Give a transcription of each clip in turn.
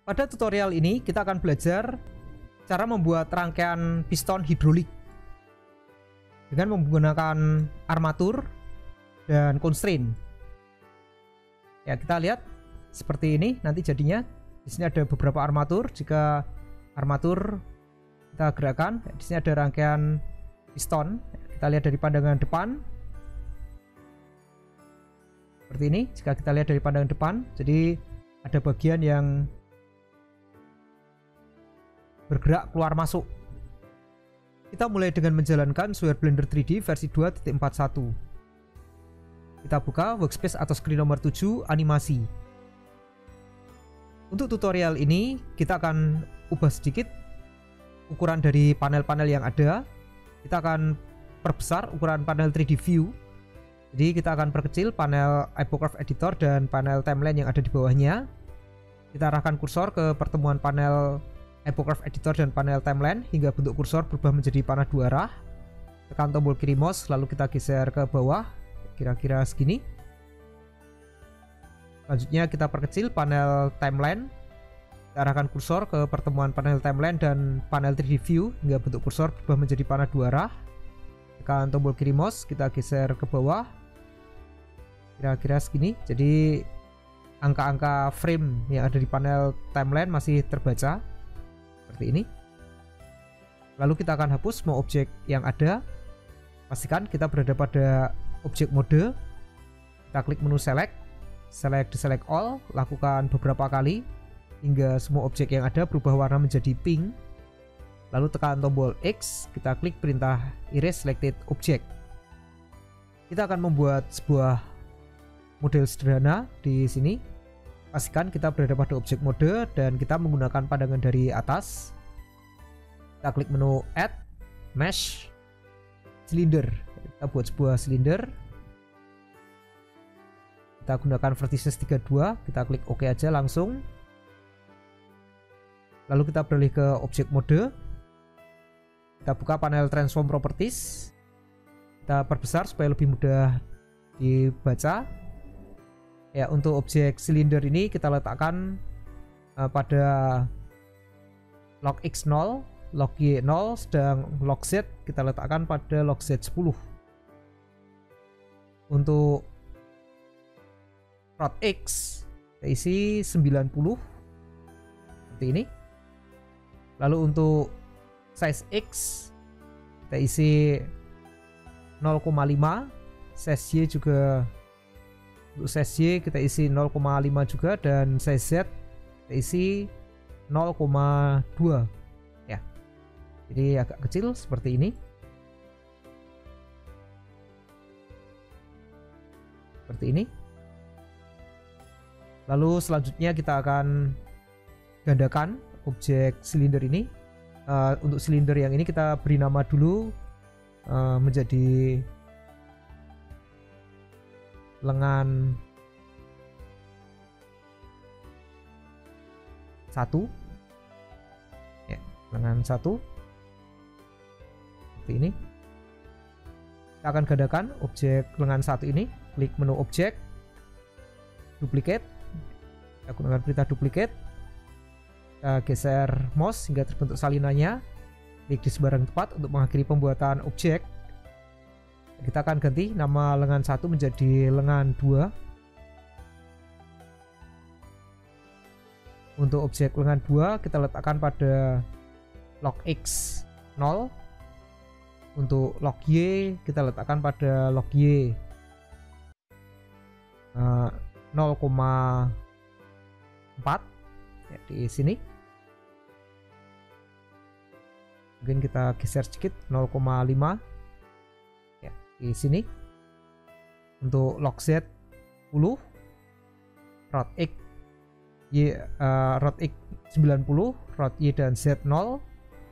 Pada tutorial ini kita akan belajar cara membuat rangkaian piston hidrolik dengan menggunakan armatur dan constraint. Ya, kita lihat seperti ini nanti jadinya. Di sini ada beberapa armatur. Jika armatur kita gerakkan, di sini ada rangkaian piston. Kita lihat dari pandangan depan. Seperti ini. Jika kita lihat dari pandangan depan, jadi ada bagian yang bergerak keluar masuk. Kita mulai dengan menjalankan software Blender 3D versi 2.41. Kita buka workspace atau screen nomor 7, animasi. Untuk tutorial ini kita akan ubah sedikit ukuran dari panel-panel yang ada. Kita akan perbesar ukuran panel 3D view. Jadi kita akan perkecil panel Hypocurve editor dan panel timeline yang ada di bawahnya. Kita arahkan kursor ke pertemuan panel Hypocurve editor dan panel timeline hingga bentuk kursor berubah menjadi panah dua arah. Tekan tombol kiri mouse lalu kita geser ke bawah kira-kira segini. Selanjutnya kita perkecil panel timeline. Kita arahkan kursor ke pertemuan panel timeline dan panel 3D view hingga bentuk kursor berubah menjadi panah dua arah. Tekan tombol kiri mouse, kita geser ke bawah kira-kira segini. Jadi angka-angka frame yang ada di panel timeline masih terbaca seperti ini. Lalu kita akan hapus semua objek yang ada. Pastikan kita berada pada objek mode. Kita klik menu select, deselect all, lakukan beberapa kali hingga semua objek yang ada berubah warna menjadi pink. Lalu tekan tombol X, kita klik perintah erase selected object. Kita akan membuat sebuah model sederhana di sini. Pastikan kita berada pada objek mode dan kita menggunakan pandangan dari atas. Kita klik menu add, mesh, cylinder. Kita buat sebuah silinder. Kita gunakan vertices 32, kita klik OK aja langsung. Lalu kita beralih ke objek mode. Kita buka panel transform properties. Kita perbesar supaya lebih mudah dibaca. Ya, untuk objek silinder ini kita letakkan pada log X 0, log Y 0, sedang log Z kita letakkan pada log Z 10. Untuk rod X kita isi 90 seperti ini. Lalu untuk size X kita isi 0,5, size Y juga. Untuk size Y kita isi 0,5 juga dan size Z kita isi 0,2 ya. Jadi agak kecil seperti ini. Seperti ini. Lalu selanjutnya kita akan gandakan objek silinder ini. Untuk silinder yang ini kita beri nama dulu menjadi lengan 1 ya, lengan 1 seperti ini. Kita akan gandakan objek lengan 1 ini. Klik menu objek, duplicate, kita gunakan perintah duplicate, kita geser mouse hingga terbentuk salinannya. Klik di sembarang tempat untuk mengakhiri pembuatan objek. Kita akan ganti nama lengan 1 menjadi lengan 2. Untuk objek lengan 2 kita letakkan pada log X 0. Untuk log Y kita letakkan pada log Y 0,4 ya, di sini. Mungkin kita geser sedikit 0,5 di sini. Untuk log Z 10, rod X Y, rod X 90, rod Y dan Z 0.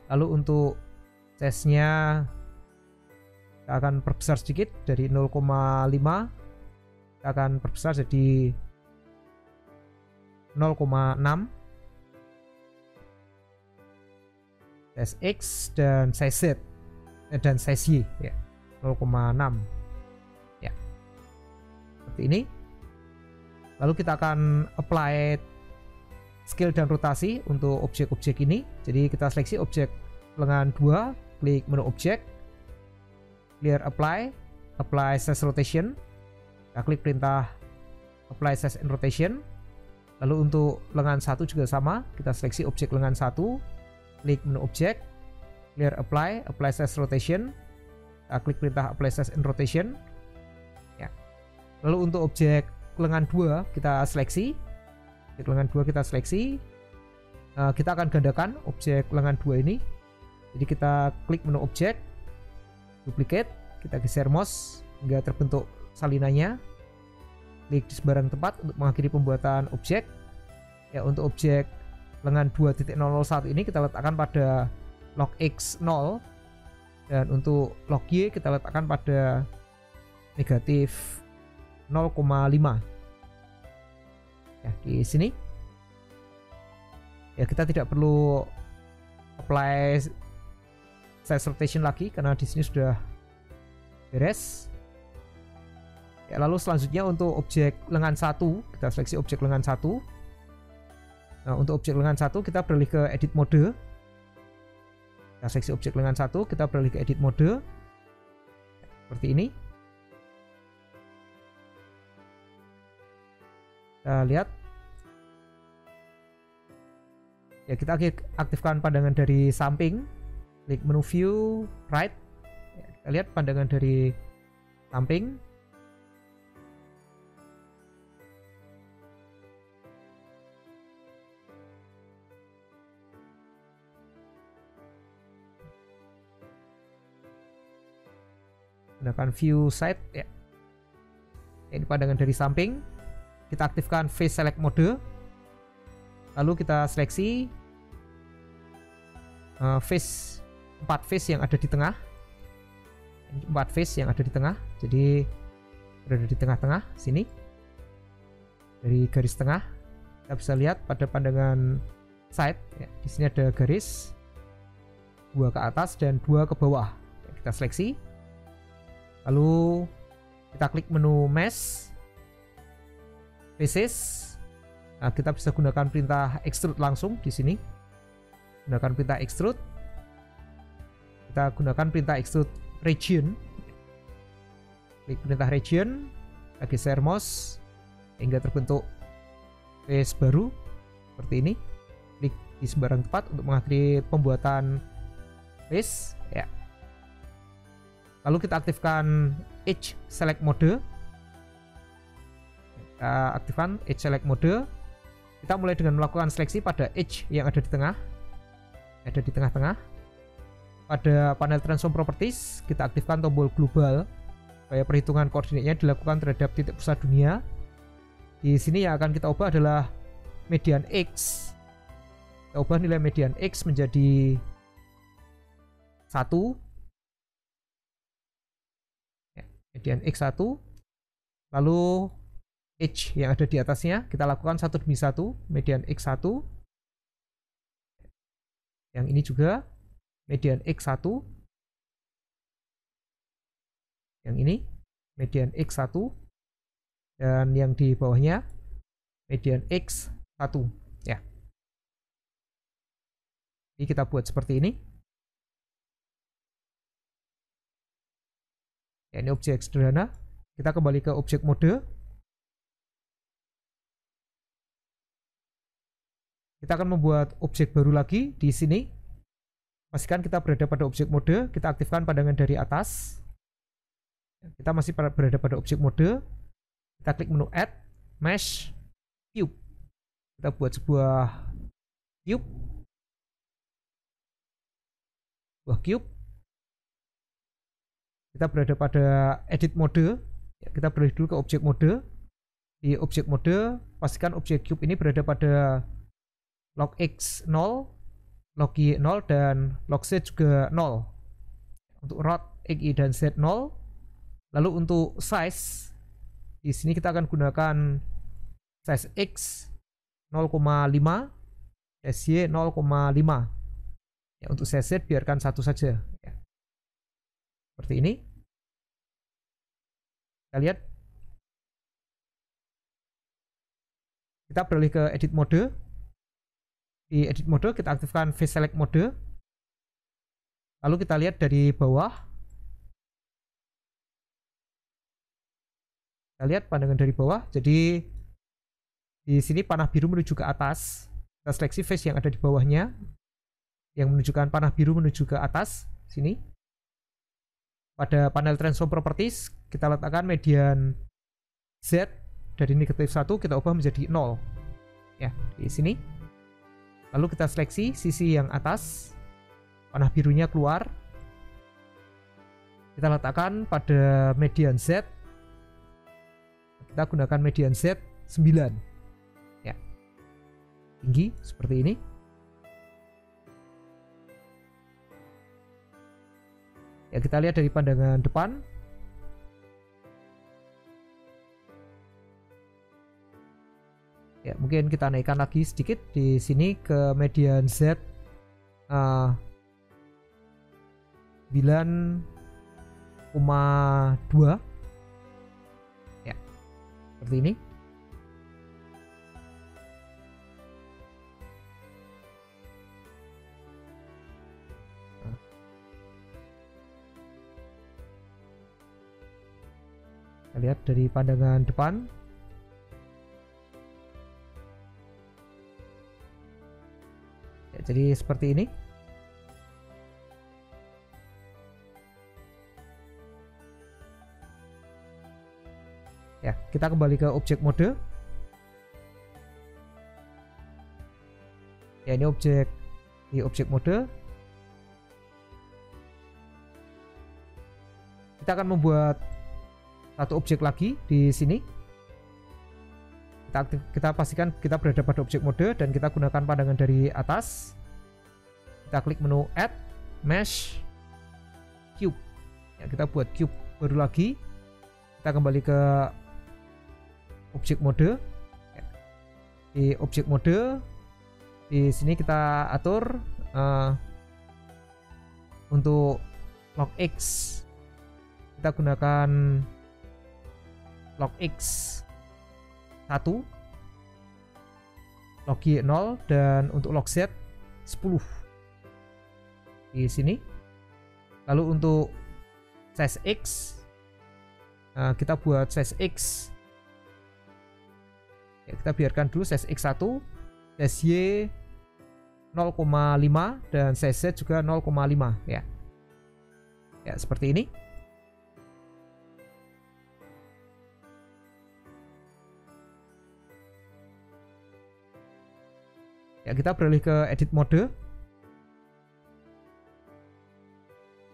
Lalu untuk size nya kita akan perbesar sedikit dari 0,5 kita akan perbesar jadi 0,6 size X dan size Z dan size Y ya. 0,6 ya, seperti ini. Lalu kita akan apply scale dan rotasi untuk objek-objek ini. Jadi kita seleksi objek lengan 2, klik menu objek, clear apply size rotation. Kita klik perintah apply size and rotation. Lalu untuk lengan 1 juga sama, kita seleksi objek lengan 1, klik menu objek, clear apply size rotation. Kita klik perintah apply size and rotation. Ya. Lalu untuk objek lengan 2 kita seleksi. Objek lengan 2 kita seleksi. Kita akan gandakan objek lengan 2 ini. Jadi kita klik menu objek, duplicate, kita geser mouse hingga terbentuk salinannya. Klik di sembarang tempat untuk mengakhiri pembuatan objek. Ya, untuk objek lengan 2.001 ini kita letakkan pada log X 0, dan untuk log Y kita letakkan pada negatif 0,5. Ya, di sini ya kita tidak perlu apply size rotation lagi karena di sini sudah beres. Ya, lalu selanjutnya untuk objek lengan 1 kita seleksi objek lengan 1. Nah, untuk objek lengan 1 kita beralih ke edit mode. Kita seleksi objek lengan 1, kita beralih ke edit mode seperti ini. Kita lihat ya, kita aktifkan pandangan dari samping, klik menu view right. Ya, kita lihat pandangan dari samping. Gunakan view side ya. Ini pandangan dari samping. Kita aktifkan face select mode. Lalu kita seleksi face 4 face yang ada di tengah. 4 face yang ada di tengah. Jadi berada di tengah-tengah sini. Dari garis tengah kita bisa lihat pada pandangan side ya, di sini ada garis 2 ke atas dan 2 ke bawah. Ya, kita seleksi. Lalu kita klik menu mesh faces. Nah, kita bisa gunakan perintah extrude langsung di sini. Gunakan perintah extrude. Kita gunakan perintah extrude region. Klik perintah region, kita geser mouse hingga terbentuk face baru seperti ini. Klik di sembarang tempat untuk mengakhiri pembuatan face ya. Lalu kita aktifkan edge select mode. Kita aktifkan edge select mode. Kita mulai dengan melakukan seleksi pada edge yang ada di tengah. Ada di tengah-tengah. Pada panel transform properties, kita aktifkan tombol global supaya perhitungan koordinatnya dilakukan terhadap titik pusat dunia. Di sini yang akan kita ubah adalah median X. Kita ubah nilai median X menjadi 1. Median X1, lalu H yang ada di atasnya kita lakukan 1 demi 1, median X1, yang ini juga median X1, yang ini median X1, dan yang di bawahnya median X1 ya. Jadi kita buat seperti ini. Ya, ini objek sederhana. Kita kembali ke objek mode. Kita akan membuat objek baru lagi di sini. Pastikan kita berada pada objek mode. Kita aktifkan pandangan dari atas. Kita masih berada pada objek mode. Kita klik menu add, mesh, cube. Kita buat sebuah cube. Sebuah cube. Kita berada pada edit mode. Kita beralih dulu ke objek mode. Di objek mode, pastikan objek cube ini berada pada log X 0, log Y 0, dan log Z juga 0. Untuk rod X, Y, dan Z 0. Lalu untuk size, di sini kita akan gunakan size X 0,5, size Y 0,5. Ya, untuk size Z biarkan 1 saja. Ya. Seperti ini. Kita lihat. Kita beralih ke edit mode. Di edit mode kita aktifkan face select mode. Lalu kita lihat dari bawah. Kita lihat pandangan dari bawah. Jadi di sini panah biru menuju ke atas. Kita seleksi face yang ada di bawahnya, yang menunjukkan panah biru menuju ke atas sini. Pada panel transform properties kita letakkan median Z dari negatif 1 kita ubah menjadi 0 ya, di sini. Lalu kita seleksi sisi yang atas, panah birunya keluar, kita letakkan pada median Z. Kita gunakan median Z 9 ya, tinggi seperti ini. Ya, kita lihat dari pandangan depan. Ya, mungkin kita naikkan lagi sedikit di sini ke median Z 9,2 ya, seperti ini. Kita lihat dari pandangan depan. Ya, jadi seperti ini. Ya, kita kembali ke objek mode. Ya, ini objek di objek mode. Kita akan membuat satu objek lagi di sini. Kita pastikan kita berada pada objek mode dan kita gunakan pandangan dari atas. Kita klik menu Add, Mesh, Cube. Ya, kita buat cube baru lagi. Kita kembali ke objek mode. Ya. Di objek mode, di sini kita atur untuk log X. Kita gunakan log X 1, log Y 0, dan untuk log Z 10 di sini. Lalu untuk size X kita buat size X ya, kita biarkan dulu size X 1, size Y 0,5, dan size Z juga 0,5 ya. Ya, seperti ini. Ya, kita beralih ke edit mode.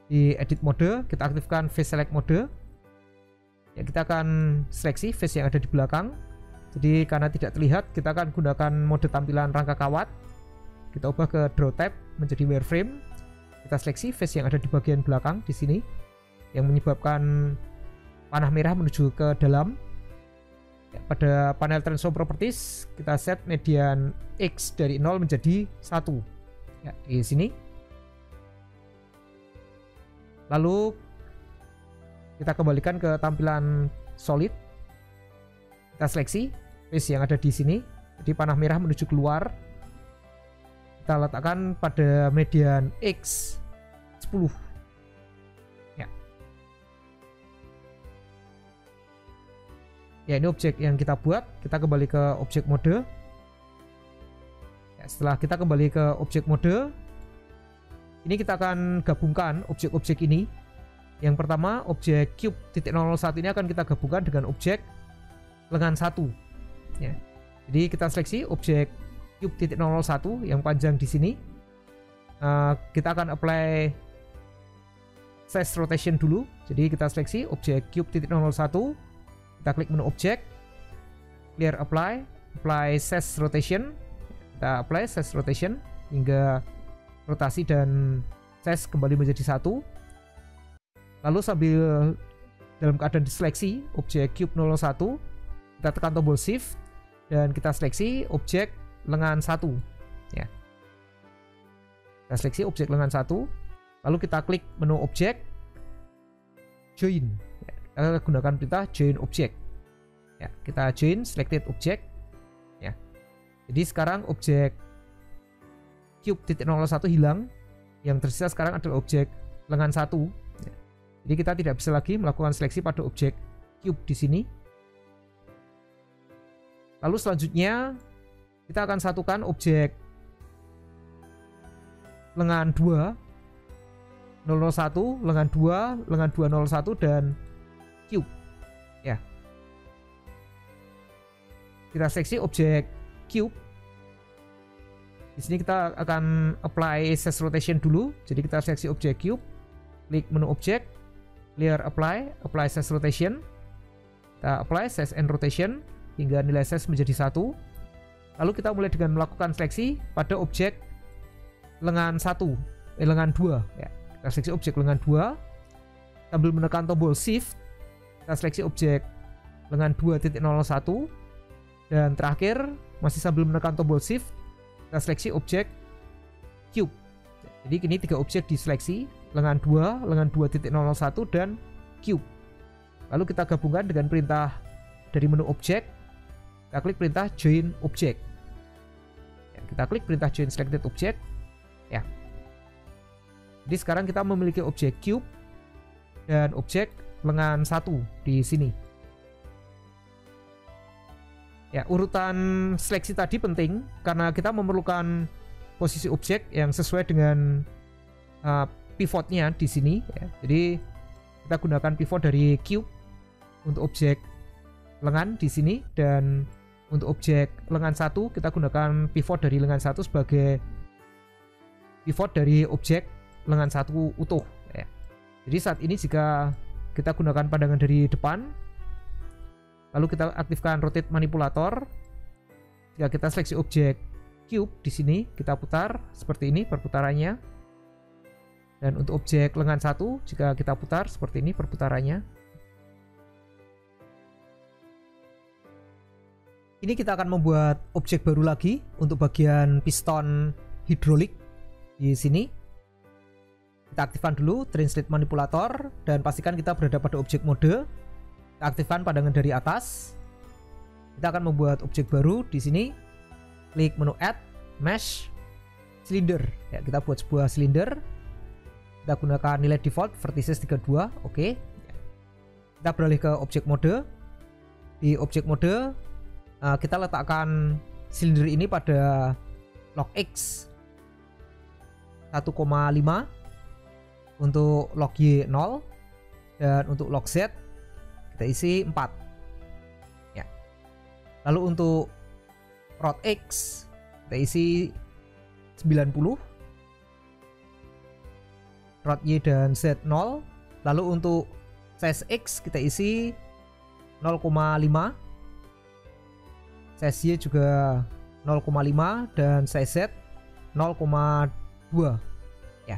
Di edit mode kita aktifkan face select mode. Ya, kita akan seleksi face yang ada di belakang. Jadi karena tidak terlihat, kita akan gunakan mode tampilan rangka kawat. Kita ubah ke draw tab menjadi wireframe. Kita seleksi face yang ada di bagian belakang di sini, yang menyebabkan panah merah menuju ke dalam. Ya, pada panel transform properties kita set median X dari 0 menjadi 1 ya, di sini. Lalu kita kembalikan ke tampilan solid. Kita seleksi face yang ada di sini, jadi panah merah menuju keluar. Kita letakkan pada median X 10 ya. Ya, ini objek yang kita buat. Kita kembali ke objek mode. Ya, setelah kita kembali ke objek mode, ini kita akan gabungkan objek-objek ini. Yang pertama, objek cube 001 ini akan kita gabungkan dengan objek lengan 1 ya. Jadi kita seleksi objek cube 001 yang panjang di sini. Kita akan apply size rotation dulu. Jadi kita seleksi objek cube 001. Kita klik menu objek, clear apply, apply size rotation. Kita apply size rotation hingga rotasi dan size kembali menjadi 1. Lalu sambil dalam keadaan diseleksi objek cube 01, kita tekan tombol shift dan kita seleksi objek lengan 1 ya. Kita seleksi objek lengan 1, lalu kita klik menu objek, join ya. Kita gunakan perintah join object ya. Kita join selected object ya. Jadi sekarang objek cube titik 01 hilang. Yang tersisa sekarang adalah objek lengan 1. Jadi kita tidak bisa lagi melakukan seleksi pada objek cube di sini. Lalu selanjutnya kita akan satukan objek lengan 2 001, lengan 201 dan cube. Ya. Kita seleksi objek cube. Di sini kita akan apply size rotation dulu. Jadi kita seleksi objek cube, klik menu objek, clear apply size rotation. Kita apply size and rotation hingga nilai size menjadi 1. Lalu kita mulai dengan melakukan seleksi pada objek lengan 2 ya. Kita seleksi objek lengan 2 sambil menekan tombol shift. Kita seleksi objek lengan 2.01 dan terakhir masih sambil menekan tombol shift kita seleksi objek cube. Jadi kini 3 objek diseleksi, lengan 2, lengan 2.01 dan cube. Lalu kita gabungkan dengan perintah dari menu objek. Kita klik perintah join object. Ya, kita klik perintah join selected object. Ya. Jadi sekarang kita memiliki objek cube dan objek lengan 1 di sini. Ya, urutan seleksi tadi penting karena kita memerlukan posisi objek yang sesuai dengan pivotnya di sini. Ya. Jadi kita gunakan pivot dari cube untuk objek lengan di sini, dan untuk objek lengan 1 kita gunakan pivot dari lengan 1 sebagai pivot dari objek lengan 1 utuh. Ya. Jadi saat ini jika kita gunakan pandangan dari depan, lalu kita aktifkan rotate manipulator. Jika kita seleksi objek cube di sini, kita putar seperti ini perputarannya. Dan untuk objek lengan 1, jika kita putar seperti ini perputarannya. Ini kita akan membuat objek baru lagi untuk bagian piston hidrolik di sini. Kita aktifkan dulu translate manipulator dan pastikan kita berada pada objek mode. Kita aktifkan pandangan dari atas. Kita akan membuat objek baru di sini. Klik menu add, mesh, cylinder. Ya, kita buat sebuah silinder. Kita gunakan nilai default vertices 32. Oke. Kita beralih ke objek mode. Di objek mode kita letakkan silinder ini pada log X 1,5, untuk log Y 0, dan untuk log Z kita isi 4. Ya. Lalu untuk rod X kita isi 90, rod Y dan Z 0. Lalu untuk size X kita isi 0,5, size Y juga 0,5, dan size Z 0,2. Ya.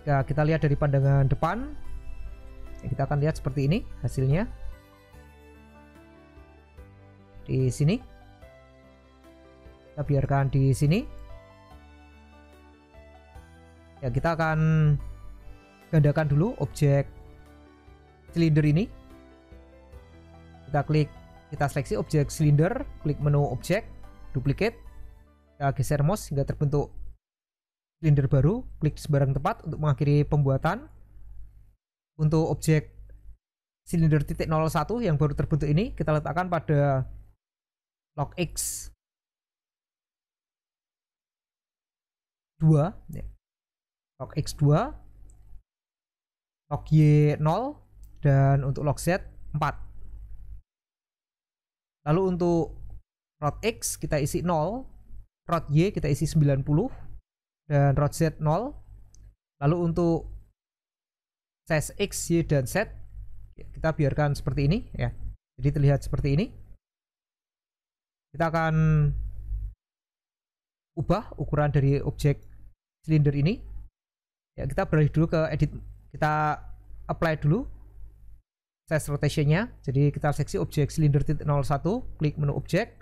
Jika kita lihat dari pandangan depan, kita akan lihat seperti ini hasilnya. Di sini kita biarkan di sini. Ya, kita akan gandakan dulu objek silinder ini. Kita seleksi objek silinder, klik menu objek, duplicate, kita geser mouse hingga terbentuk silinder baru, klik sembarang tempat untuk mengakhiri pembuatan. Untuk objek silinder titik 01 yang baru terbentuk ini kita letakkan pada log X 2, log X 2, log Y 0, dan untuk log Z 4. Lalu untuk rod X kita isi 0, rod Y kita isi 90, dan rod Z 0. Lalu untuk size X, Y, dan Z kita biarkan seperti ini ya. Jadi terlihat seperti ini. Kita akan ubah ukuran dari objek silinder ini. Ya, kita beralih dulu ke edit. Kita apply dulu size rotationnya. Jadi kita seksi objek silinder titik 01, klik menu objek,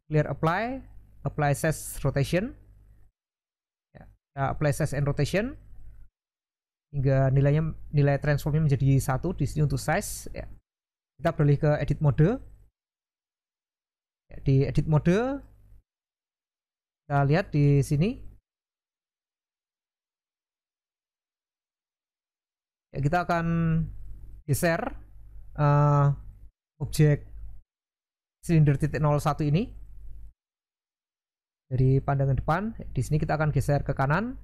clear apply size rotation. Ya, kita apply size and rotation hingga nilai transformnya menjadi 1 di sini untuk size. Ya. Kita beralih ke edit mode. Ya, di edit mode Kita lihat di sini. Ya, kita akan geser objek silinder titik 01 ini dari pandangan depan. Di sini kita akan geser ke kanan.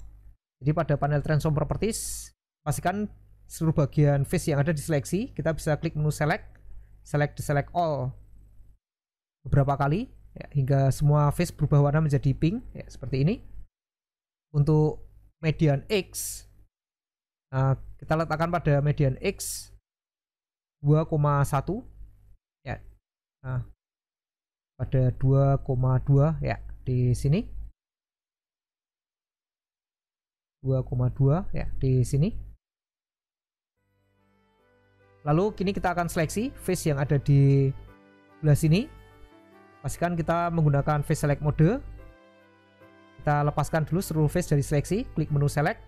Jadi pada panel transform properties, pastikan seluruh bagian face yang ada diseleksi. Kita bisa klik menu select all beberapa kali ya, hingga semua face berubah warna menjadi pink ya, seperti ini. Untuk median X, kita letakkan pada median X 2,1 ya. Nah, pada 2,2 ya di sini. 2,2 ya di sini. Lalu kini kita akan seleksi face yang ada di sebelah sini. Pastikan kita menggunakan face select mode. Kita lepaskan dulu seluruh face dari seleksi, klik menu select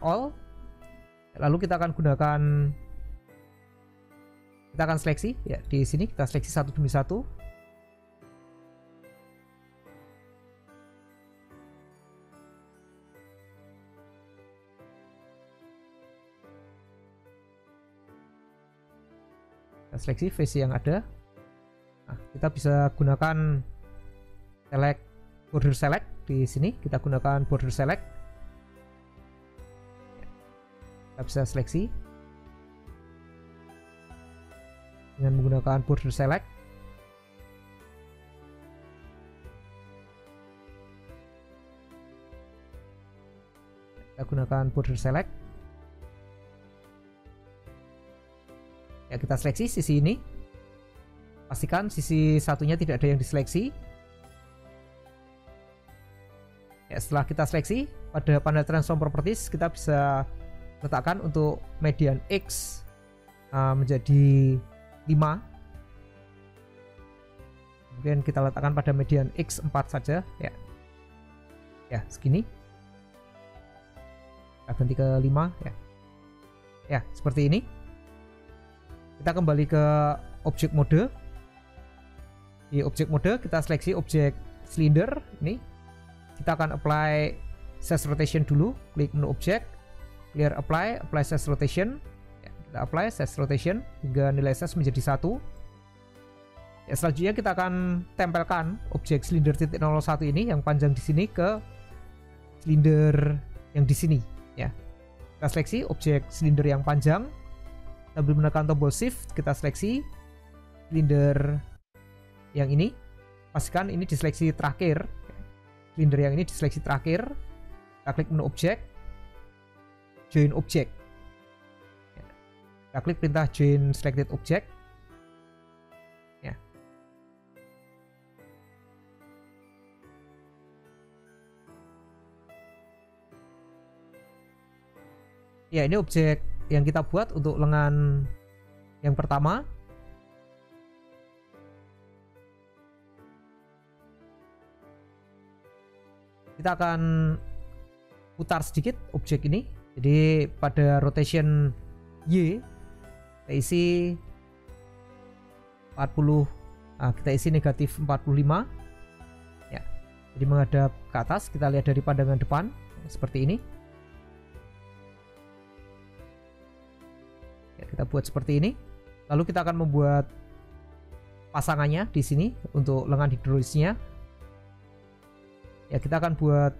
all. Lalu kita akan seleksi ya di sini, kita seleksi satu demi satu. Kita seleksi face yang ada. Nah, kita bisa gunakan border select di sini. Kita gunakan border select. Kita bisa seleksi dengan menggunakan border select. Kita gunakan border select. Ya, kita seleksi sisi ini. Pastikan sisi satunya tidak ada yang diseleksi. Ya, setelah kita seleksi, pada panel transform properties kita bisa letakkan untuk median X menjadi 5. Kemudian kita letakkan pada median X 4 saja ya. Ya, segini. Kita ganti ke 5 ya. Ya, seperti ini. Kita kembali ke objek mode. Di objek mode kita seleksi objek silinder ini. Kita akan apply size rotation dulu. Klik menu objek, clear apply size rotation. Ya, kita apply size rotation hingga nilai size menjadi 1. Ya, selanjutnya kita akan tempelkan objek silinder titik 01 ini yang panjang di sini ke silinder yang di sini ya. Kita seleksi objek silinder yang panjang. Sambil menekan tombol shift, kita seleksi silinder yang ini. Pastikan ini diseleksi terakhir. Silinder yang ini diseleksi terakhir. Kita klik menu objek, join object. Kita klik perintah join selected object. Ya. Ya, ini objek yang kita buat untuk lengan yang pertama. Kita akan putar sedikit objek ini. Jadi pada rotation Y kita isi 40, kita isi negatif 45 ya. Jadi menghadap ke atas. Kita lihat dari pandangan depan seperti ini. Kita buat seperti ini. Lalu kita akan membuat pasangannya di sini untuk lengan hidrolisnya. Ya, kita akan buat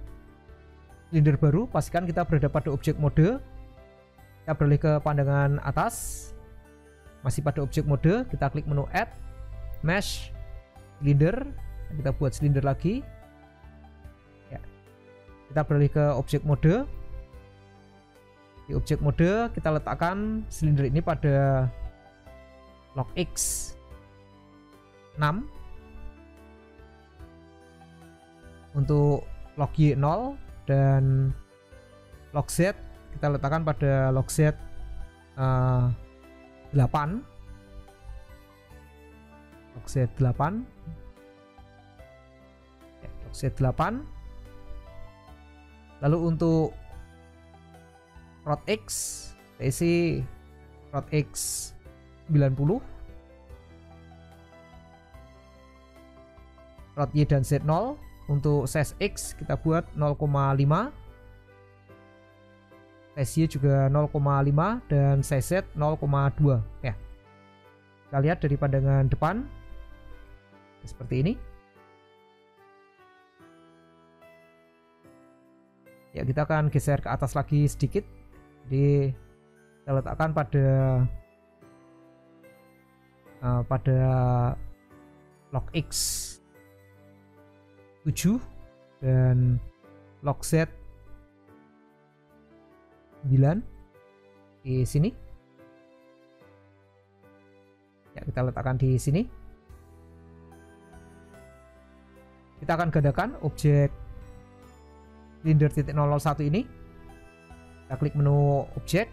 silinder baru. Pastikan kita berada pada objek mode. Kita beralih ke pandangan atas. Masih pada objek mode, kita klik menu add, mesh, silinder. Kita buat silinder lagi. Ya. Kita beralih ke objek mode. Di objek mode kita letakkan silinder ini pada log X 6. Untuk log Y 0 dan log Z kita letakkan pada log Z 8. Log Z 8. Ya, log Z 8. Lalu untuk rod X, isi rod X 90, rod Y dan Z 0 untuk size X kita buat 0,5, size Y juga 0,5, dan size Z 0,2 ya. Kita lihat dari pandangan depan seperti ini. Ya, kita akan geser ke atas lagi sedikit. Jadi kita letakkan pada log X 7 dan log Z 9 di sini. Ya, kita letakkan di sini. Kita akan gandakan objek silinder 001 ini. Kita klik menu objek,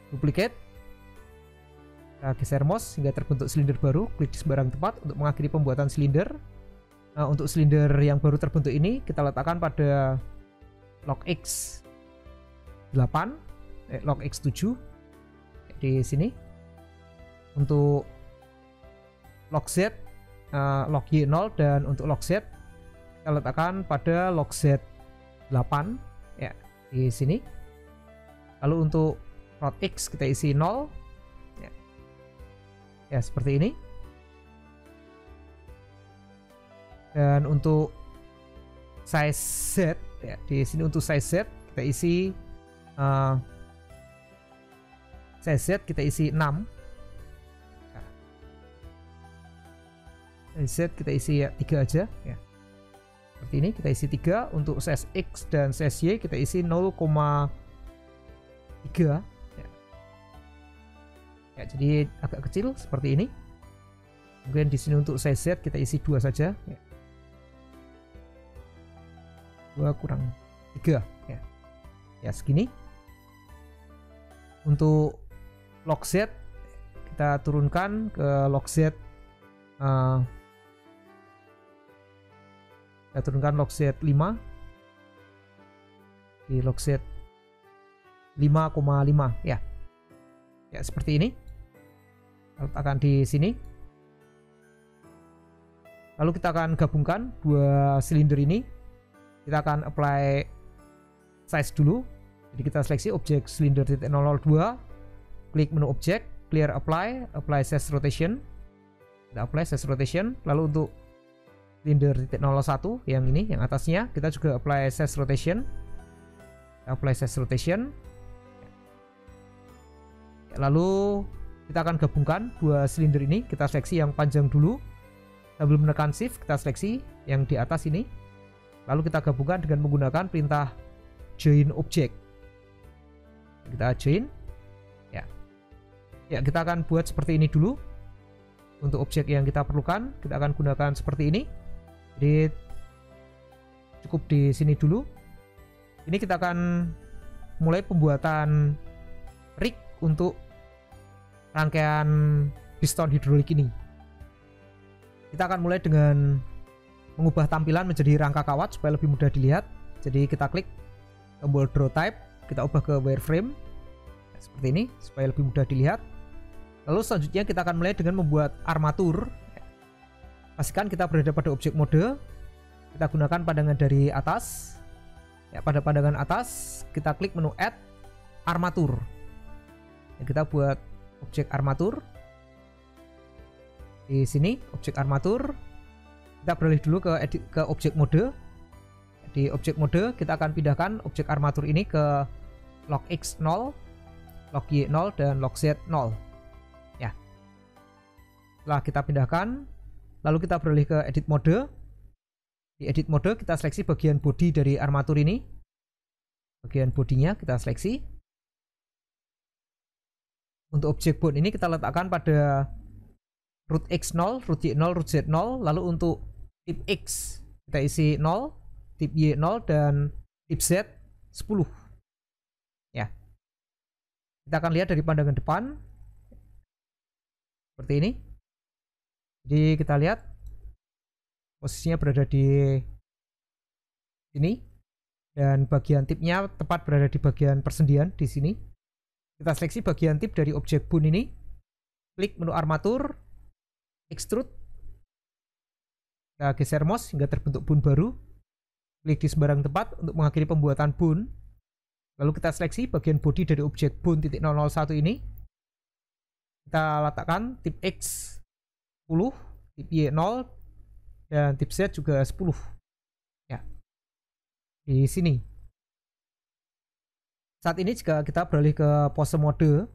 duplicate, kita geser mouse hingga terbentuk silinder baru. Klik di sembarang tempat untuk mengakhiri pembuatan silinder. Nah, untuk silinder yang baru terbentuk ini kita letakkan pada log X 8, log X 7 di sini. Untuk log Z, log Y0, dan untuk log Z kita letakkan pada log Z 8 ya di sini. Lalu untuk rod X kita isi 0 ya, ya seperti ini. Dan untuk size Z ya, di sini untuk size Z kita isi size Z kita isi 6. Nah, size Z kita isi ya 3 aja ya. Seperti ini kita isi 3. Untuk size X dan size Y kita isi 0,3 ya. Ya, jadi agak kecil seperti ini. Kemudian di sini untuk size Z kita isi 2 saja ya. 2 kurang 3 ya. Ya segini. Untuk log Z kita turunkan ke log Z, kita turunkan log Z 5 di log Z 5,5 ya. Ya seperti ini. Letakkan di sini. Lalu kita akan gabungkan dua silinder ini. Kita akan apply size dulu. Jadi kita seleksi objek silinder 002, klik menu objek, clear apply, apply size rotation. Kita apply size rotation. Lalu untuk silinder 001 yang ini, yang atasnya, kita juga apply size rotation. Apply size rotation. Lalu kita akan gabungkan dua silinder ini. Kita seleksi yang panjang dulu. Sambil menekan shift kita seleksi yang di atas ini. Lalu kita gabungkan dengan menggunakan perintah join object. Kita join ya. Ya, kita akan buat seperti ini dulu. Untuk objek yang kita perlukan kita akan gunakan seperti ini. Jadi cukup di sini dulu. Ini kita akan mulai pembuatan rig untuk rangkaian piston hidrolik ini. Kita akan mulai dengan mengubah tampilan menjadi rangka kawat supaya lebih mudah dilihat. Jadi kita klik tombol draw type, kita ubah ke wireframe seperti ini supaya lebih mudah dilihat. Lalu selanjutnya kita akan mulai dengan membuat armatur. Pastikan kita berada pada objek mode. Kita gunakan pandangan dari atas. Ya, pada pandangan atas kita klik menu add armatur. Ya, kita buat objek armatur. Di sini objek armatur. Kita beralih dulu ke objek mode. Di objek mode kita akan pindahkan objek armatur ini ke log X 0, log Y 0, dan log Z 0 ya. Setelah kita pindahkan, lalu kita beralih ke edit mode. Di edit mode kita seleksi bagian body dari armatur ini. Bagian bodinya kita seleksi. Untuk objek bone ini kita letakkan pada root X 0, root Y 0, root Z 0. Lalu untuk tip X kita isi 0, tip Y 0, dan tip Z 10 ya. Kita akan lihat dari pandangan depan seperti ini. Jadi kita lihat posisinya berada di sini dan bagian tipnya tepat berada di bagian persendian di sini. Kita seleksi bagian tip dari objek bone ini, klik menu armatur, extrude. Kita geser mouse hingga terbentuk boon baru. Klik di sembarang tempat untuk mengakhiri pembuatan boon. Lalu kita seleksi bagian body dari objek boon.001 ini. Kita letakkan tip X 10, tip Y 0, dan tip Z juga 10. Ya. Di sini. Saat ini jika kita beralih ke pose mode,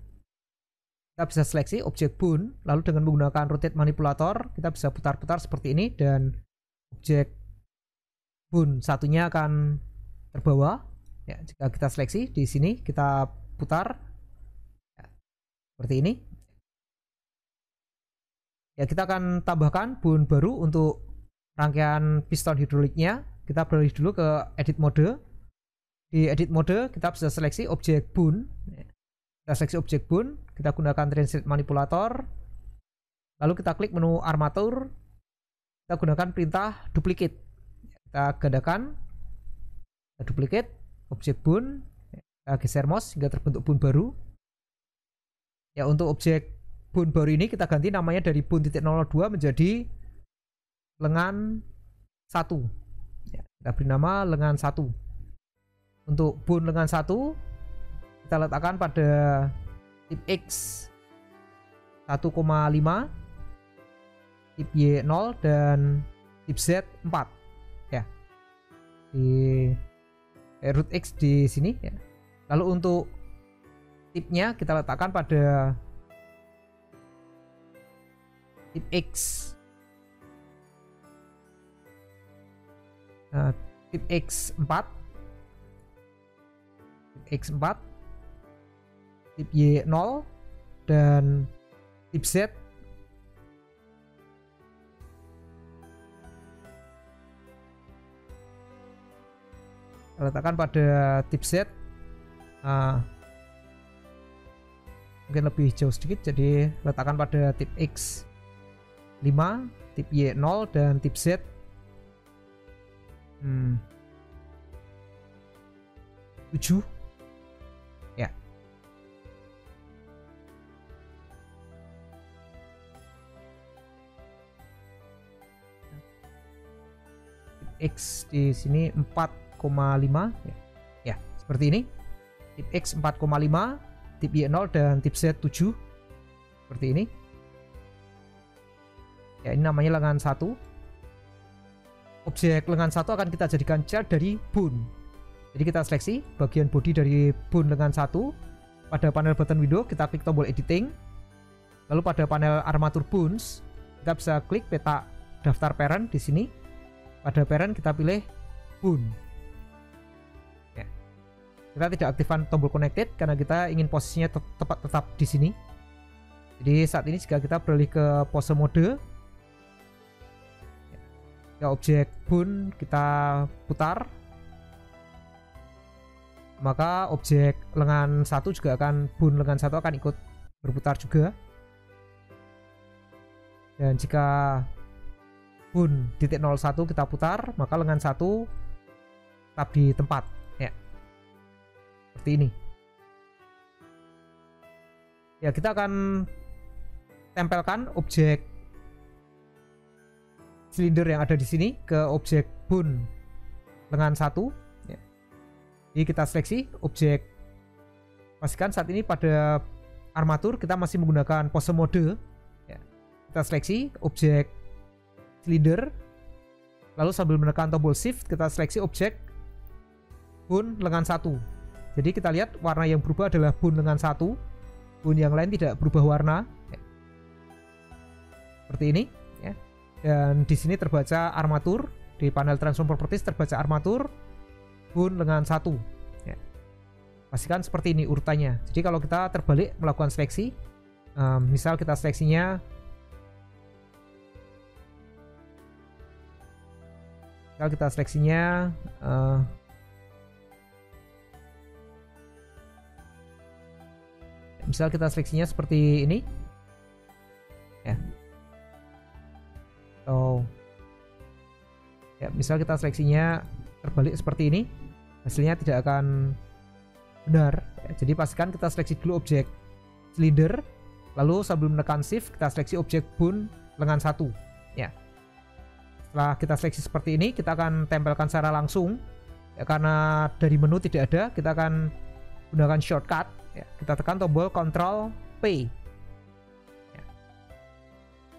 kita bisa seleksi objek boon, lalu dengan menggunakan rotate manipulator, kita bisa putar-putar seperti ini, dan objek boon satunya akan terbawa. Ya, jika kita seleksi di sini, kita putar ya, seperti ini. Ya, kita akan tambahkan boon baru untuk rangkaian piston hidroliknya. Kita beralih dulu ke edit mode. Di edit mode kita bisa seleksi objek boon. Kita seleksi objek boon, kita gunakan translate manipulator. Lalu kita klik menu armatur. Kita gunakan perintah duplicate. Kita gandakan, kita duplicate objek boon. Kita geser mouse hingga terbentuk boon baru. Ya, untuk objek boon baru ini kita ganti namanya dari boon.02 menjadi lengan 1. Ya, kita beri nama lengan 1. Untuk boon lengan 1 kita letakkan pada tip X 1,5, tip Y 0, dan tip Z 4. Ya, di root X di sini ya. Lalu untuk tipnya kita letakkan pada tip X. Nah, tip X4, tip X4, tip Y0, dan tip Z. Kita letakkan pada tip Z. Mungkin lebih jauh sedikit, jadi letakkan pada tip X5, tip Y0, dan tip Z 7. Ya. Tip X di sini 4,5 ya. Ya, seperti ini. Tip X 4,5, tip Y0, dan tip Z 7. Seperti ini. Ya, ini namanya lengan 1. Objek lengan 1 akan kita jadikan child dari boon. Jadi kita seleksi bagian body dari boon lengan 1. Pada panel button window kita klik tombol editing. Lalu pada panel armatur boons kita bisa klik peta daftar parent di sini. Pada parent kita pilih boon. Ya. Kita tidak aktifkan tombol connected karena kita ingin posisinya tetap di sini. Jadi saat ini jika kita beralih ke pose mode, ya, objek boon kita putar, maka objek lengan 1 juga akan, boon lengan 1 akan ikut berputar juga. Dan jika boon titik 01 kita putar, maka lengan 1 tetap di tempat ya, seperti ini. Ya, kita akan tempelkan objek silinder yang ada di sini ke objek boon lengan 1 ya. Jadi kita seleksi objek, pastikan saat ini pada armatur kita masih menggunakan pose mode ya. Kita seleksi objek silinder, lalu sambil menekan tombol shift kita seleksi objek boon lengan 1. Jadi kita lihat warna yang berubah adalah boon lengan 1, boon yang lain tidak berubah warna ya. Seperti ini ya. Dan di sini terbaca armatur, di panel transform properties terbaca armatur boon lengan 1 ya. Pastikan seperti ini urutannya. Jadi kalau kita terbalik melakukan seleksi, misal kita seleksinya misal kita seleksinya seperti ini ya. Atau ya, misal kita seleksinya terbalik seperti ini, hasilnya tidak akan benar ya. Jadi pastikan kita seleksi dulu objek silinder, lalu sambil menekan shift kita seleksi objek boon lengan 1 ya. Setelah kita seleksi seperti ini, kita akan tempelkan secara langsung. Ya, karena dari menu tidak ada, kita akan gunakan shortcut. Ya, kita tekan tombol Ctrl P. Ya.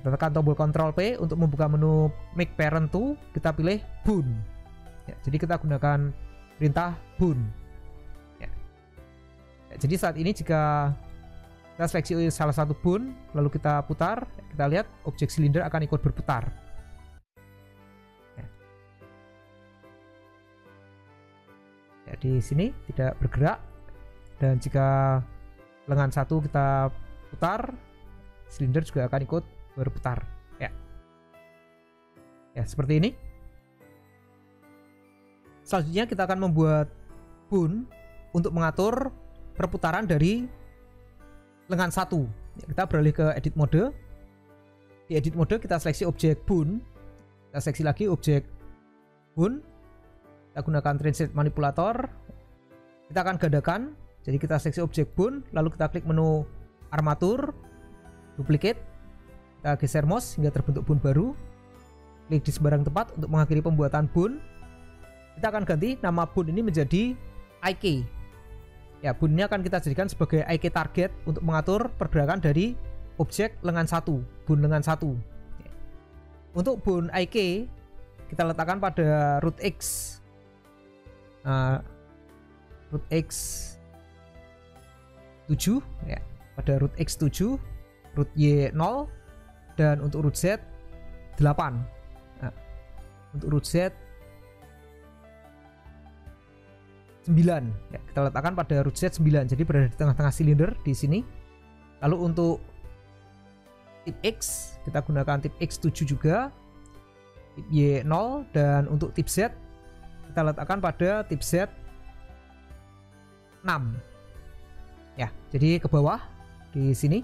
Kita tekan tombol Ctrl P untuk membuka menu Make Parent to. Kita pilih boon. Ya, jadi kita gunakan perintah boon. Ya. Ya, jadi saat ini jika kita seleksi salah satu boon, lalu kita putar, kita lihat objek silinder akan ikut berputar. Ya, di sini tidak bergerak, dan jika lengan satu kita putar, silinder juga akan ikut berputar. Ya, seperti ini. Selanjutnya kita akan membuat boon untuk mengatur perputaran dari lengan satu. Ya, kita beralih ke edit mode. Di edit mode kita seleksi objek boon, kita seleksi lagi objek boon. Kita gunakan translate manipulator. Kita akan gandakan. Jadi kita seleksi objek boon, lalu kita klik menu armatur, duplicate. Kita geser mouse hingga terbentuk boon baru. Klik di sembarang tempat untuk mengakhiri pembuatan boon. Kita akan ganti nama boon ini menjadi IK. Ya, boon ini akan kita jadikan sebagai IK target untuk mengatur pergerakan dari objek lengan satu, boon lengan satu. Untuk boon IK kita letakkan pada root X. Root X 7 ya, pada root X 7, root Y 0, dan untuk root Z 8. Nah, untuk root Z 9 ya, kita letakkan pada root Z 9, jadi berada di tengah-tengah silinder di sini. Lalu untuk tip X kita gunakan tip X 7 juga, tip Y 0, dan untuk tip Z kita letakkan pada tip Z 6 ya, jadi ke bawah di sini,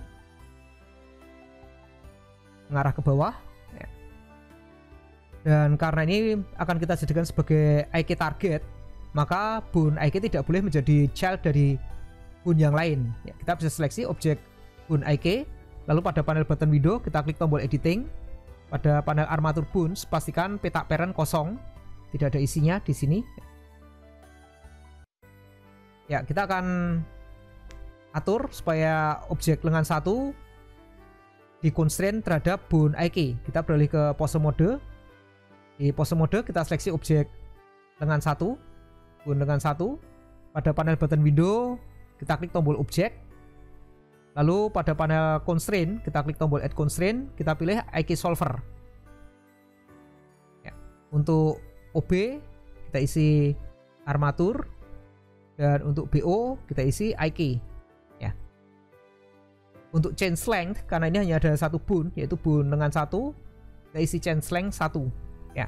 mengarah ke bawah ya. Dan karena ini akan kita jadikan sebagai IK target, maka boon IK tidak boleh menjadi child dari boon yang lain ya. Kita bisa seleksi objek boon IK, lalu pada panel button window kita klik tombol editing. Pada panel armatur boon pastikan peta parent kosong, tidak ada isinya di sini. Ya, kita akan atur supaya objek lengan satu di constraint terhadap boon IK. Kita beralih ke pose mode. Di pose mode kita seleksi objek lengan satu, boon lengan satu. Pada panel button window kita klik tombol objek. Lalu pada panel constraint kita klik tombol add constraint. Kita pilih IK solver. Ya. Untuk OB kita isi armatur, dan untuk BO kita isi IK ya. Untuk change length, karena ini hanya ada satu boon, yaitu boon lengan satu, kita isi change length 1 ya,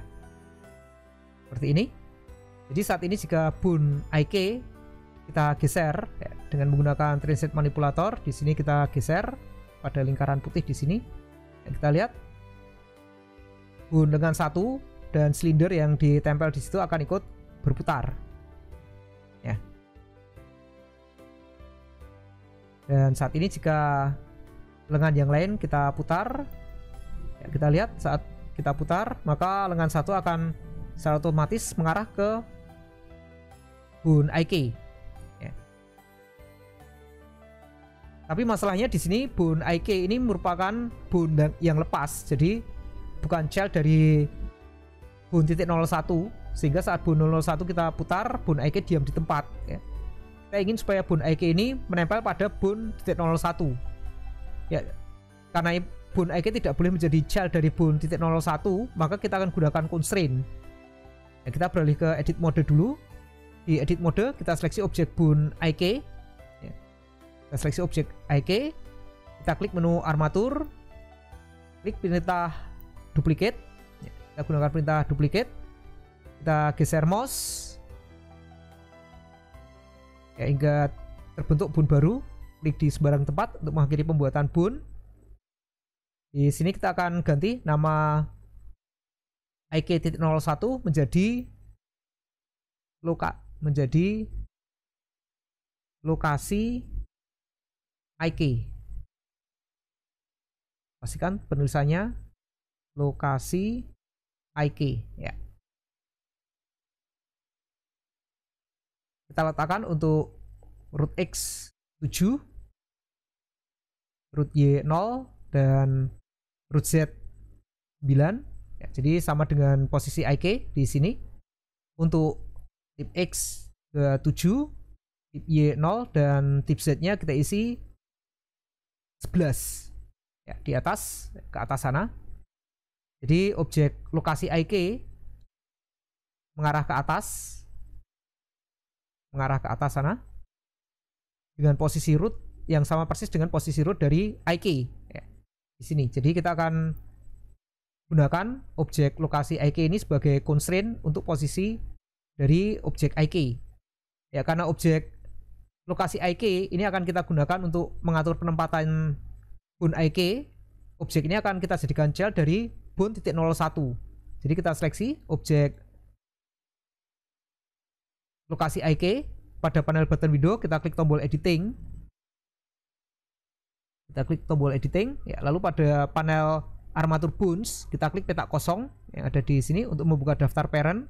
seperti ini. Jadi saat ini jika boon IK kita geser ya, dengan menggunakan translate manipulator, di sini kita geser pada lingkaran putih di sini ya, kita lihat boon lengan satu dan silinder yang ditempel di situ akan ikut berputar ya. Dan saat ini jika lengan yang lain kita putar ya, kita lihat saat kita putar maka lengan satu akan secara otomatis mengarah ke boon IK ya. Tapi masalahnya di sini boon IK ini merupakan boon yang lepas, jadi bukan child dari boon .01, sehingga saat boon 01 kita putar, boon IK diam di tempat ya. Kita ingin supaya boon IK ini menempel pada boon .01 ya. Karena boon IK tidak boleh menjadi child dari boon .01, maka kita akan gunakan constraint ya. Kita beralih ke edit mode dulu. Di edit mode kita seleksi objek boon IK ya. Kita seleksi objek IK, kita klik menu armatur, klik perintah duplicate ya. Kita gunakan perintah duplicate, kita geser mouse ya, hingga terbentuk boon baru. Klik di sembarang tempat untuk mengakhiri pembuatan boon. Di sini kita akan ganti nama IK.01 menjadi lokasi IK. Pastikan penulisannya lokasi IK ya. Kita letakkan untuk root X 7, root Y 0, dan root Z 9 ya, jadi sama dengan posisi IK di sini. Untuk tip X ke 7, tip Y 0, dan tip Z nya kita isi 11 ya, di atas, ke atas sana. Jadi objek lokasi IK mengarah ke atas sana dengan posisi root yang sama persis dengan posisi root dari IK ya, di sini. Jadi kita akan gunakan objek lokasi IK ini sebagai constraint untuk posisi dari objek IK ya, karena objek lokasi IK ini akan kita gunakan untuk mengatur penempatan bound IK. Objek ini akan kita jadikan child dari bound titik 01. Jadi kita seleksi objek lokasi IK pada panel button window, kita klik tombol editing. Ya, lalu pada panel armatur bounds kita klik petak kosong yang ada di sini untuk membuka daftar parent.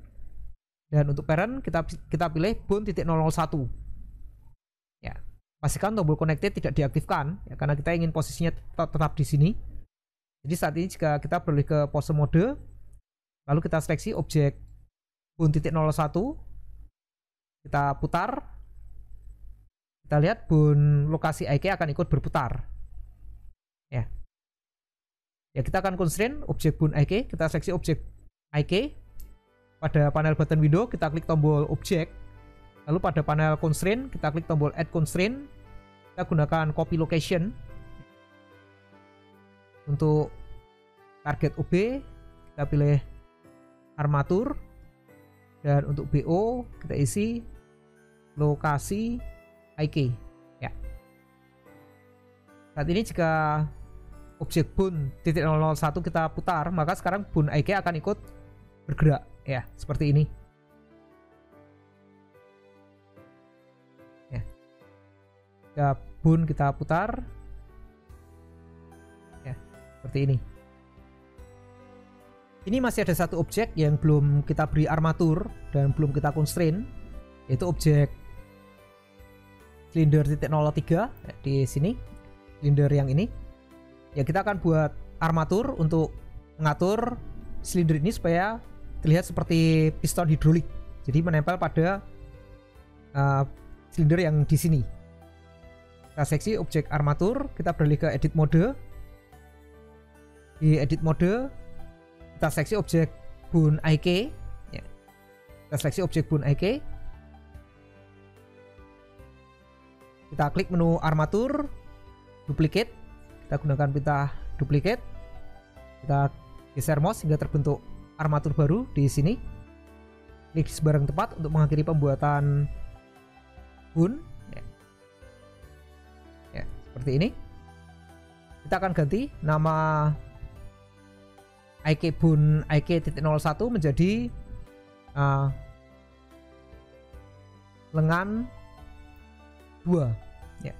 Dan untuk parent kita pilih bound titik 001. Ya, pastikan tombol connected tidak diaktifkan ya, karena kita ingin posisinya tetap di sini. Jadi saat ini jika kita beralih ke pose mode, lalu kita seleksi objek bound titik 01, kita putar, kita lihat bound lokasi IK akan ikut berputar ya. Ya, kita akan constraint objek bound IK, kita seleksi objek IK pada panel button window, kita klik tombol objek, lalu pada panel constraint kita klik tombol add constraint, kita gunakan copy location. Untuk target OB kita pilih armatur, dan untuk BO kita isi lokasi IK ya. Saat ini jika objek bound titik 001 kita putar, maka sekarang bound IK akan ikut bergerak ya, seperti ini ya. Jika bound kita putar ya, seperti ini. Ini masih ada satu objek yang belum kita beri armatur dan belum kita constraint, yaitu objek silinder titik 03 ya, di sini, silinder yang ini ya. Kita akan buat armatur untuk mengatur silinder ini supaya terlihat seperti piston hidrolik, jadi menempel pada silinder yang di sini. Kita seksi objek armatur, kita beralih ke edit mode. Di edit mode kita seleksi objek bound IK ya. Kita seleksi objek bound IK, kita klik menu armatur, duplicate, kita gunakan pita duplicate, kita geser mouse hingga terbentuk armatur baru di sini. Klik di sembarang tempat untuk mengakhiri pembuatan bound ya. Ya, seperti ini. Kita akan ganti nama IK bound IK titik 01 menjadi lengan 2 ya.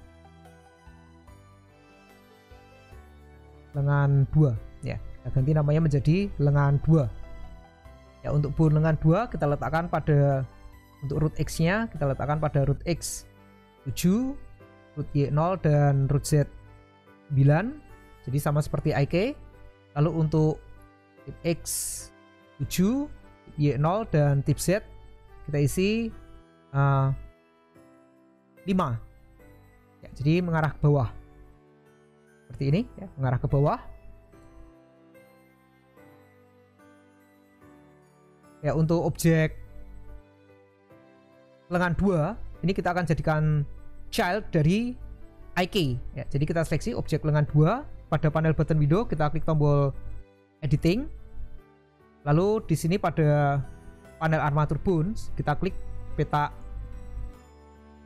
Lengan 2 ya. Kita ganti namanya menjadi lengan 2 ya. Untuk bound lengan 2 kita letakkan pada, untuk root X nya kita letakkan pada root X 7, root Y 0, dan root Z 9, jadi sama seperti IK. Lalu untuk tip X 7, tip Y 0, dan tip Z kita isi 5 ya, jadi mengarah ke bawah seperti ini ya, mengarah ke bawah ya. Untuk objek lengan 2 ini kita akan jadikan child dari IK ya. Jadi kita seleksi objek lengan 2 pada panel button window, kita klik tombol editing, lalu di sini pada panel armatur bounds kita klik peta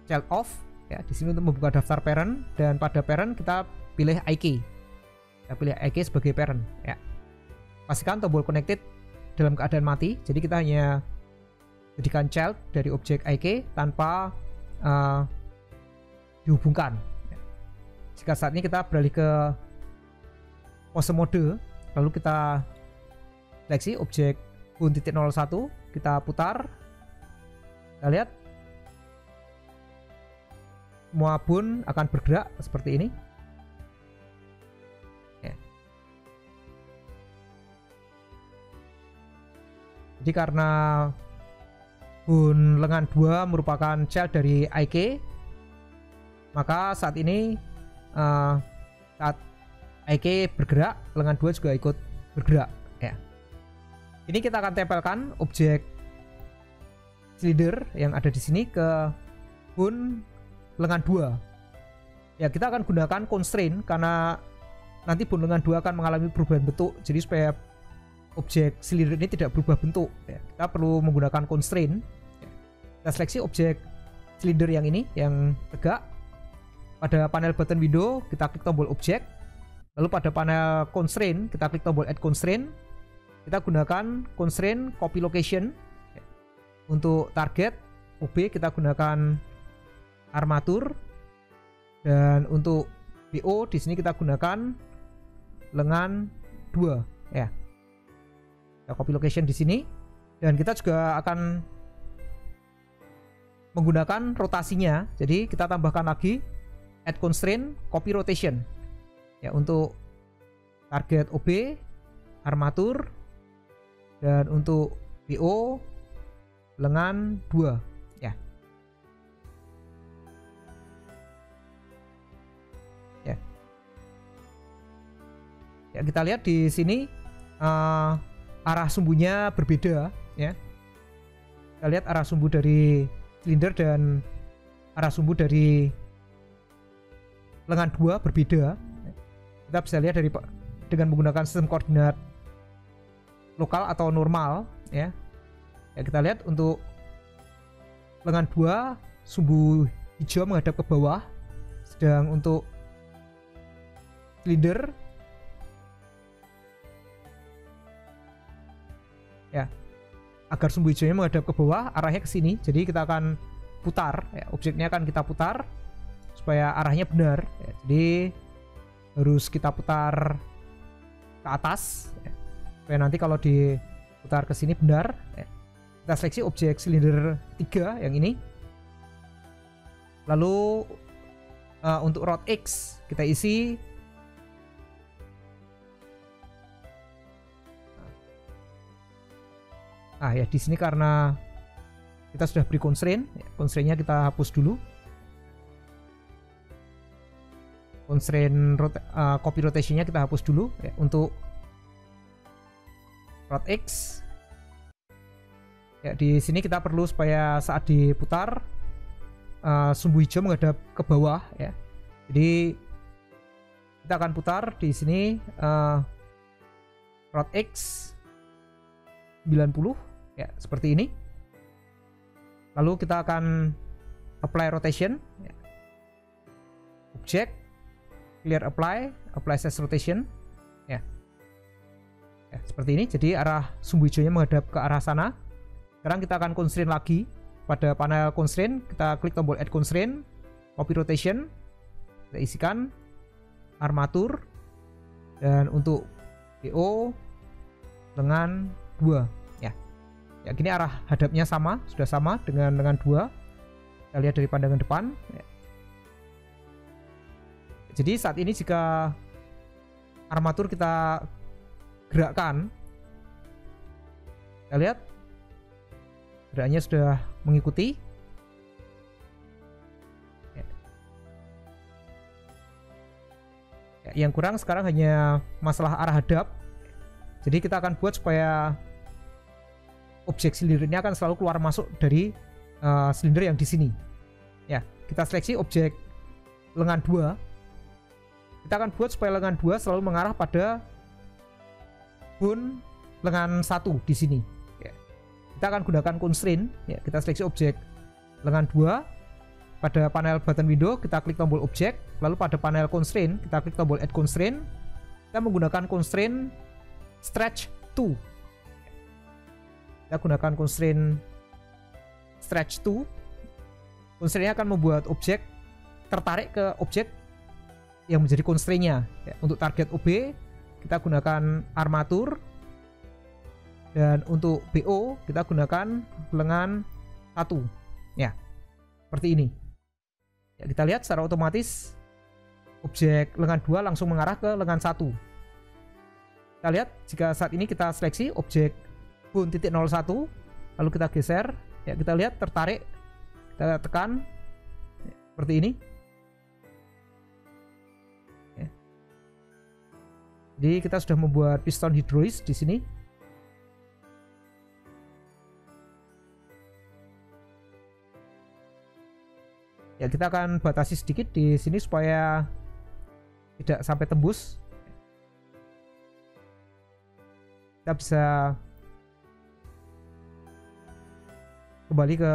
child off ya, di sini untuk membuka daftar parent, dan pada parent kita pilih IK, kita pilih IK sebagai parent ya. Pastikan tombol connected dalam keadaan mati, jadi kita hanya jadikan child dari objek IK tanpa dihubungkan ya. Jika saat ini kita beralih ke pose mode, lalu kita seleksi objek bun.01, kita putar. Kita lihat semua bun akan bergerak seperti ini. Jadi karena bun lengan 2 merupakan child dari IK, maka saat ini saat IK bergerak, lengan 2 juga ikut bergerak ya. Ini kita akan tempelkan objek silinder yang ada di sini ke bun lengan 2. Ya, kita akan gunakan constraint karena nanti bun lengan 2 akan mengalami perubahan bentuk. Jadi supaya objek silinder ini tidak berubah bentuk ya, kita perlu menggunakan constraint ya. Kita seleksi objek silinder yang ini yang tegak. Pada panel button window kita klik tombol objek, lalu pada panel constraint kita klik tombol add constraint. Kita gunakan constraint copy location ya. Untuk target OB kita gunakan armatur, dan untuk BO di sini kita gunakan lengan 2 ya. Kita copy location di sini, dan kita juga akan menggunakan rotasinya. Jadi kita tambahkan lagi add constraint copy rotation ya untuk target OB, armatur, dan untuk BO lengan 2 ya. Ya, kita lihat di sini arah sumbunya berbeda ya. Kita lihat arah sumbu dari silinder dan arah sumbu dari lengan 2 berbeda. Kita bisa lihat dengan menggunakan sistem koordinat lokal atau normal ya. Ya, kita lihat untuk lengan 2 sumbu hijau menghadap ke bawah, sedang untuk silinder ya, agar sumbu hijaunya menghadap ke bawah, arahnya ke sini. Jadi kita akan putar ya, objeknya akan kita putar supaya arahnya benar ya. Jadi harus kita putar ke atas ya, supaya nanti kalau diputar ke sini benar ya. Kita seleksi objek silinder 3 yang ini, lalu untuk rod X kita isi ya. Di sini karena kita sudah beri constraint, constraintnya kita hapus dulu. Constraint copy rotationnya kita hapus dulu ya. Untuk rod X ya, di sini kita perlu supaya saat diputar sumbu hijau menghadap ke bawah ya. Jadi kita akan putar di sini rod X 90 ya, seperti ini. Lalu kita akan apply rotation ya. Objek, clear apply size rotation ya. Ya, seperti ini. Jadi arah sumbu hijaunya menghadap ke arah sana. Sekarang kita akan constraint lagi. Pada panel constraint kita klik tombol add constraint, copy rotation, kita isikan armatur, dan untuk BO lengan 2 ya. Ya, gini arah hadapnya sama, sudah sama dengan lengan 2. Kita lihat dari pandangan depan ya. Jadi saat ini jika armatur kita gerakkan, kita lihat geraknya sudah mengikuti ya. Ya, yang kurang sekarang hanya masalah arah hadap. Jadi kita akan buat supaya objek silinder ini akan selalu keluar masuk dari silinder yang di sini. Ya, kita seleksi objek lengan 2. Kita akan buat supaya lengan 2 selalu mengarah pada bun lengan 1 di sini. Ya. Kita akan gunakan constraint. Ya, kita seleksi objek lengan 2. Pada panel button window kita klik tombol objek, lalu pada panel constraint kita klik tombol add constraint. Kita menggunakan constraint stretch 2. Kita gunakan constraint stretch 2. Constraintnya akan membuat objek tertarik ke objek yang menjadi constraintnya ya. Untuk target OB kita gunakan armatur, Dan untuk BO kita gunakan lengan 1 ya, seperti ini ya. Kita lihat secara otomatis objek lengan 2 langsung mengarah ke lengan 1. Kita lihat jika saat ini kita seleksi objek bun titik 01 lalu kita geser ya, kita lihat tertarik, kita tekan ya, seperti ini ya. Jadi kita sudah membuat piston hidrolis di sini. Ya, kita akan batasi sedikit di sini supaya tidak sampai tembus. Kita bisa kembali ke,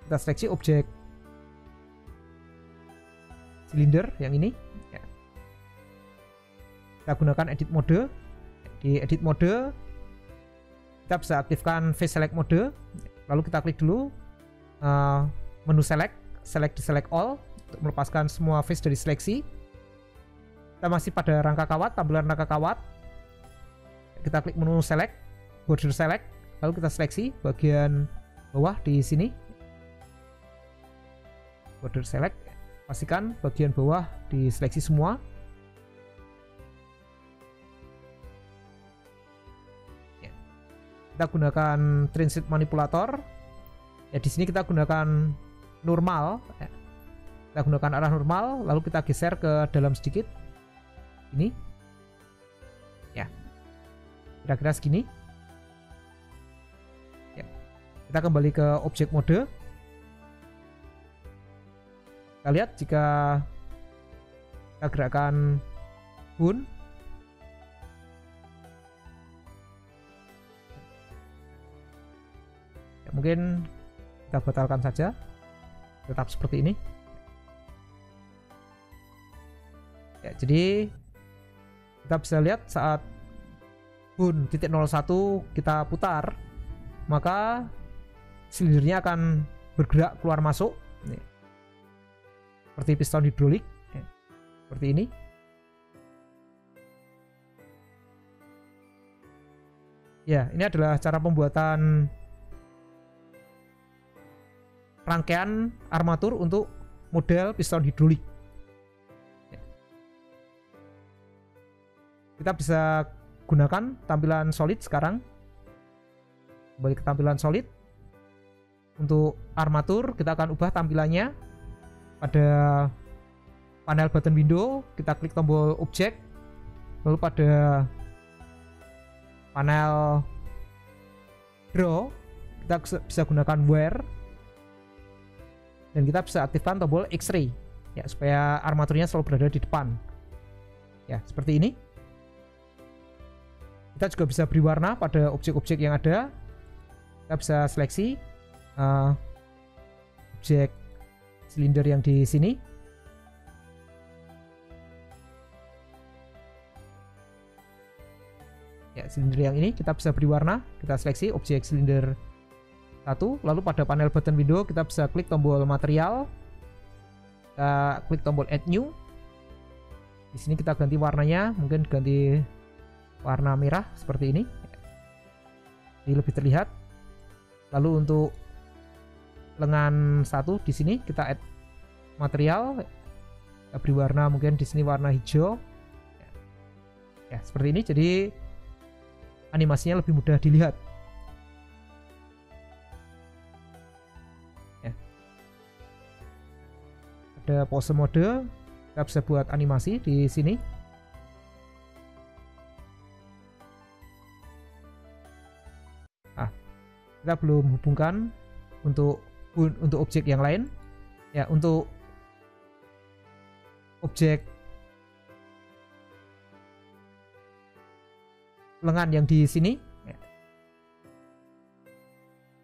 kita seleksi objek silinder yang ini ya. Kita gunakan edit mode. Di edit mode kita bisa aktifkan face select mode, lalu kita klik dulu menu select di select all untuk melepaskan semua face dari seleksi. Kita masih pada rangka kawat, tampilan rangka kawat. Kita klik menu select, border select, lalu kita seleksi bagian bawah di sini. Border select, pastikan bagian bawah diseleksi semua. Ya. Kita gunakan transit manipulator. Ya, di sini kita gunakan normal ya. Kita gunakan arah normal, lalu kita geser ke dalam sedikit ini ya, kira-kira segini ya. Kita kembali ke objek mode. Kita lihat jika kita gerakkan bun ya, mungkin kita batalkan saja, tetap seperti ini ya. Jadi kita bisa lihat saat bun titik 01 kita putar, maka silindernya akan bergerak keluar masuk nih, seperti piston hidrolik ya, seperti ini ya. Ini adalah cara pembuatan rangkaian armatur untuk model piston hidrolik. Kita bisa gunakan tampilan solid sekarang. Kembali ke tampilan solid. Untuk armatur kita akan ubah tampilannya. Pada panel button window kita klik tombol objek, lalu pada panel draw kita bisa gunakan wire, dan kita bisa aktifkan tombol X-ray ya, supaya armaturnya selalu berada di depan ya, seperti ini. Kita juga bisa beri warna pada objek-objek yang ada. Kita bisa seleksi objek silinder yang di sini ya, silinder yang ini kita bisa beri warna. Kita seleksi objek silinder 1, lalu pada panel button window kita bisa klik tombol material, kita klik tombol add new. Di sini kita ganti warnanya, mungkin ganti warna merah seperti ini, ini lebih terlihat. Lalu untuk lengan 1 di sini kita add material, kita beri warna, mungkin di sini warna hijau ya, seperti ini. Jadi animasinya lebih mudah dilihat. Ada pose mode, kita bisa buat animasi di sini. Kita belum hubungkan untuk objek yang lain ya. Untuk objek lengan yang di sini ya,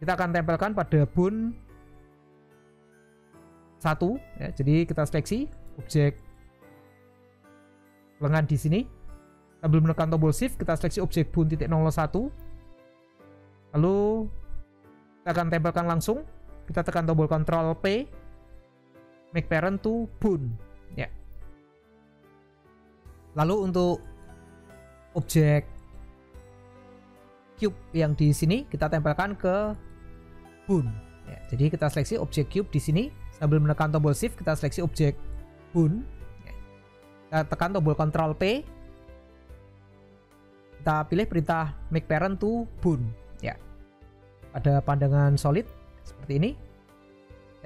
kita akan tempelkan pada bun 1 ya. Jadi kita seleksi objek lengan di sini sambil menekan tombol shift, kita seleksi objek bun titik 01, lalu kita akan tempelkan langsung. Kita tekan tombol Ctrl P, make parent to bun ya. Lalu untuk objek cube yang di sini kita tempelkan ke bone. Ya, jadi kita seleksi objek cube di sini sambil menekan tombol shift, kita seleksi objek bone. Ya, kita tekan tombol Ctrl P. Kita pilih perintah make parent to bone. Ya, pada pandangan solid seperti ini.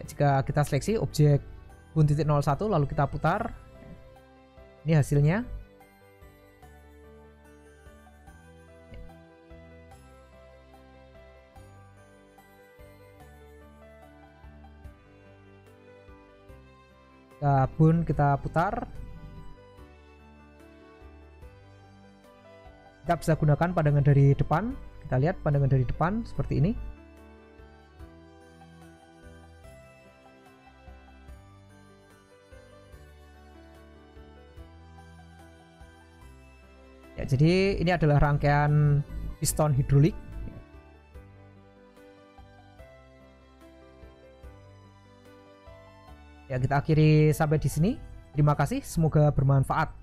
Ya, jika kita seleksi objek bone.01 lalu kita putar, ini hasilnya. Bone kita putar. Kita bisa gunakan pandangan dari depan. Kita lihat pandangan dari depan seperti ini. Ya, jadi ini adalah rangkaian piston hidrolik. Ya, kita akhiri sampai di sini. Terima kasih, semoga bermanfaat.